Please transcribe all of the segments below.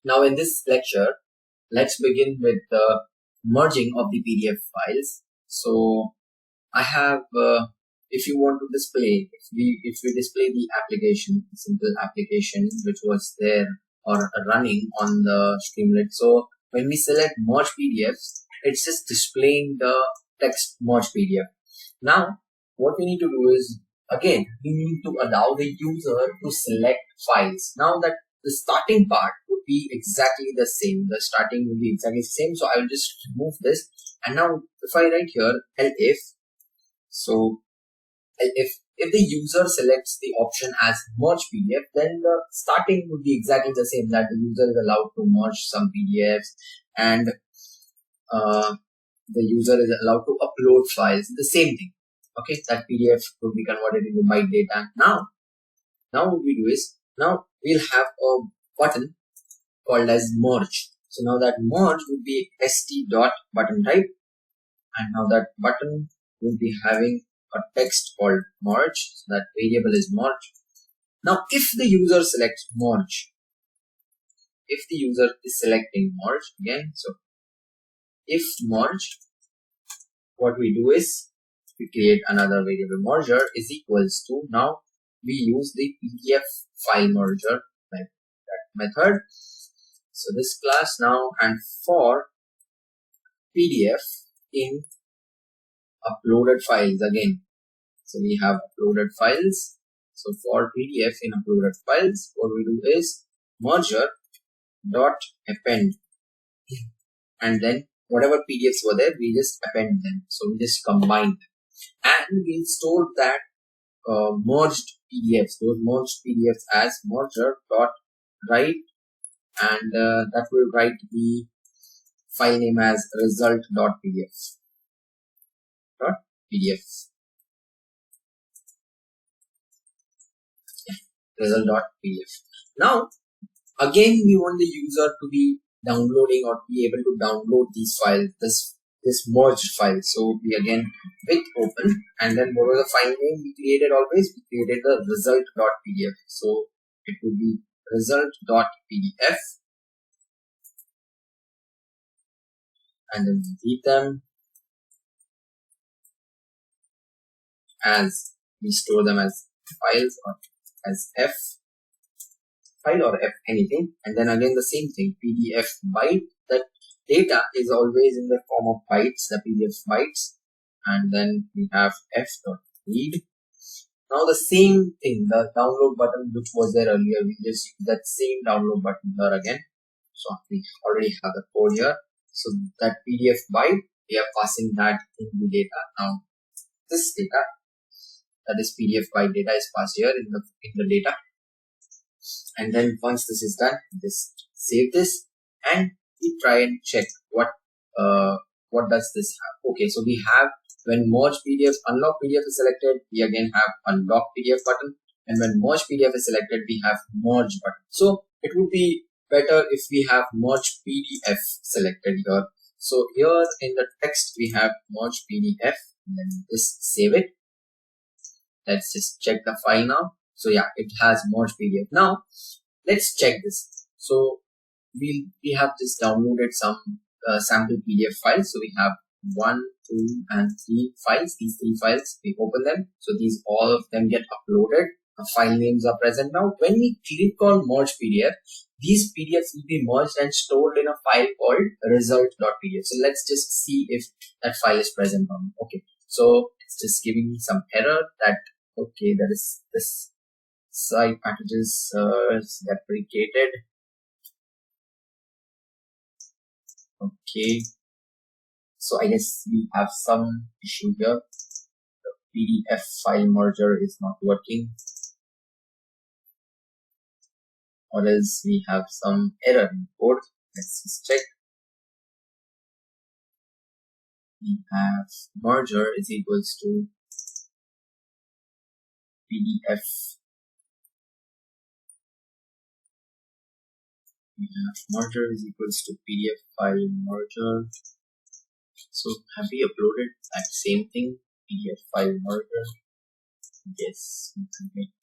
Now in this lecture, let's begin with the merging of the PDF files. So I have, if you want to display, if we display the application, simple application which was there or running on the StreamLit. So when we select merge PDFs, it's just displaying the text merge PDF. Now what we need to do is, again, we need to allow the user to select files. Now that the starting part would be exactly the same. The starting will be exactly the same. So I will just remove this. And now if I write here elif, so if the user selects the option as merge PDF, then the starting would be exactly the same, that the user is allowed to merge some PDFs and the user is allowed to upload files. The same thing. Okay, that PDF will be converted into byte data. Now what we do is, now we'll have a button called as merge. So now that merge would be st.button type, and now that button will be having a text called merge. So that variable is merge. Now if the user selects merge, if the user is selecting merge again, so if merge, what we do is we create another variable merger is equals to, now we use the PDF file merger method. So this class now, and for PDF in uploaded files again. So we have uploaded files. So for PDF in uploaded files, what we do is merger dot append, and then whatever PDFs were there, we just append them. So we just combine them, and we'll store that merged PDFs, those merged PDFs as merger dot write, and that will write the file name as result dot PDF. Result.pdf. Now again, we want the user to be downloading or be able to download these files, this merged file. So we again with open, and then what was the file name we created? Always we created the result.pdf. So it will be result.pdf, and then read them as we store them as files or as F file or F anything, and then again the same thing, PDF byte. That data is always in the form of bytes, the PDF bytes, and then we have f.read. Now the same thing, the download button which was there earlier, we just use that same download button here again. So we already have the code here. So that PDF byte, we are passing that in the data. Now this data, that is PDF byte data, is passed here in the data. And then once this is done, just save this, and we try and check what does this have. Okay, so we have, when merge PDF, unlock PDF is selected, we again have unlock PDF button, and when merge PDF is selected, we have merge button. So it would be better if we have merge PDF selected here. So here in the text we have merge PDF, and then just save it. Let's just check the file now. So yeah, it has merge PDF. Now let's check this. So we have just downloaded some sample PDF files. So we have 1, 2, and 3 files. These 3 files, we open them. So these, all of them get uploaded. The file names are present. Now when we click on merge PDF, these PDFs will be merged and stored in a file called result.pdf. So let's just see if that file is present on. Okay, so it's just giving me some error that, okay, that is this site packages deprecated. Okay, so I guess we have some issue here. The PDF file merger is not working, or else we have some error in code. Let's just check. We have merger is equals to PDF. We have merger is equals to PDF file merger. So have we uploaded that same thing, PDF file merger? Yes, we commit.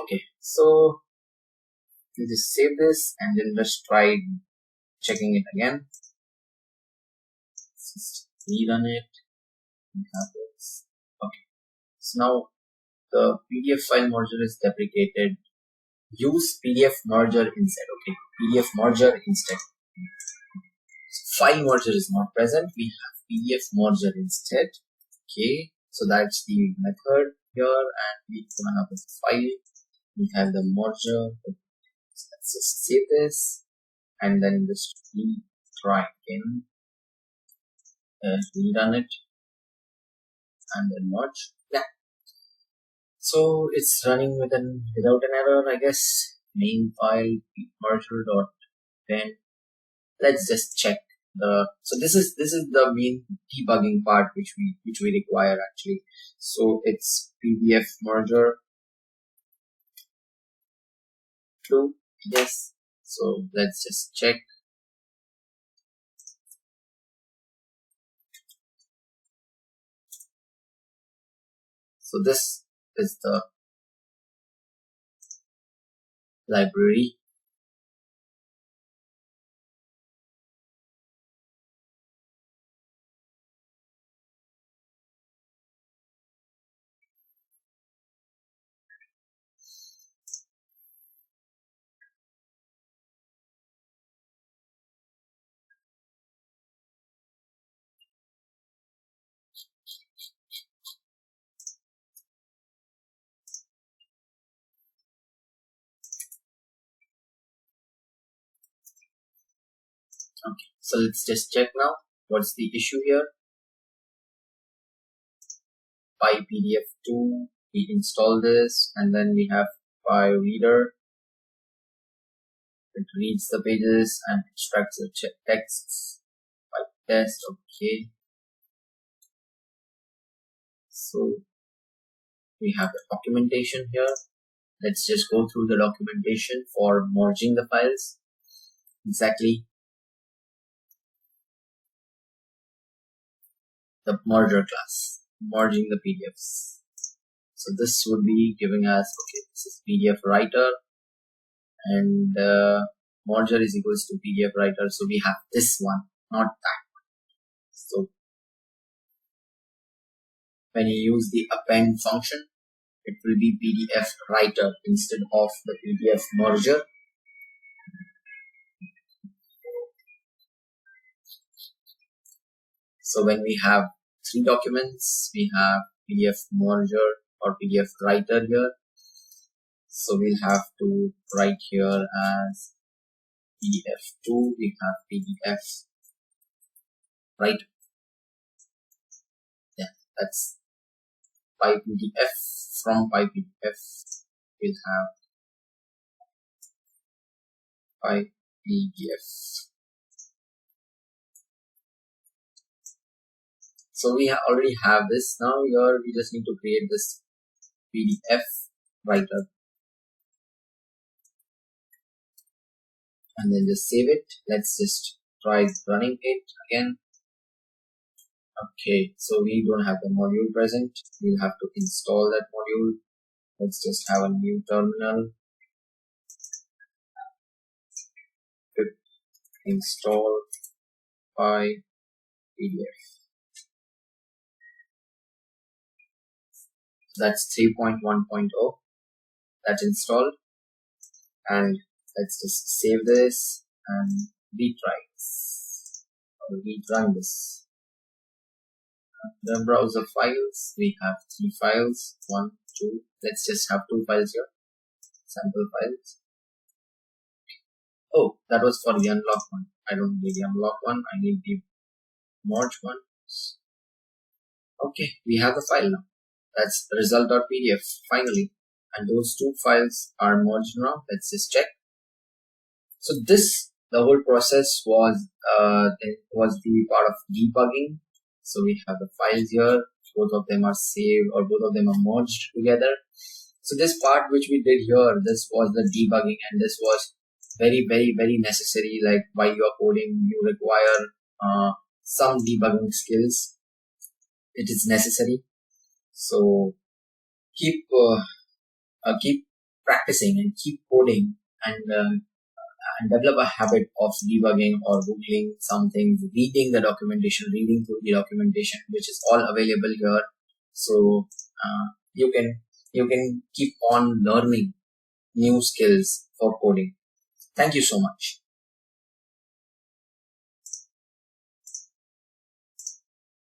Okay, so you just save this and then just try checking it again. Just rerun it. We have this. Okay, so now the PDF file merger is deprecated. Use PDF merger instead. Okay, PDF merger instead. File merger is not present. We have PDF merger instead. Okay, so that's the method here, and we have a file. We have the merger. Let's just save this and then just try again. Rerun it and then merge. Yeah. So it's running without an error, I guess. Main file merger.10. Let's just check the. So this is the main debugging part which we require actually. So it's PDF merger true. Yes. So let's just check. So this is the library. Okay. So let's just check now. What's the issue here? PyPDF2. We install this and then we have PyReader. It reads the pages and extracts the texts. PyTest. Okay. So we have the documentation here. Let's just go through the documentation for merging the files. Exactly. The merger class, merging the PDFs. So this would be giving us, okay, this is PDF writer and merger is equals to PDF writer. So we have this one, not that one. So when you use the append function, it will be PDF writer instead of the PDF merger. So when we have three documents, we have PDF merger or PDF writer here. So we'll have to write here as PDF2, we have PDF writer. Yeah, that's PyPDF. From PyPDF, we'll have PyPDF. So we already have this. Now here we just need to create this PDF writer and then just save it. Let's just try running it again. Okay, so we don't have the module present. We'll have to install that module. Let's just have a new terminal. Install PyPDF. That's 3.1.0. That's installed. And let's just save this and retry this. Or rerun this. The browser files, we have 3 files. 1, 2. Let's just have 2 files here. Sample files. Oh, that was for the unlock one. I don't need the unlock one. I need the merge one. Okay, we have the file now. That's the result.pdf finally. And those 2 files are merged now. Let's just check. So this, the whole process was the part of debugging. So we have the files here. Both of them are saved or both of them are merged together. So this part which we did here, this was the debugging, and this was very, very, very necessary. Like while you are coding, you require some debugging skills. It is necessary. So keep practicing and keep coding and develop a habit of debugging or googling some things, reading the documentation, reading through the documentation, which is all available here. So you can keep on learning new skills for coding. Thank you so much.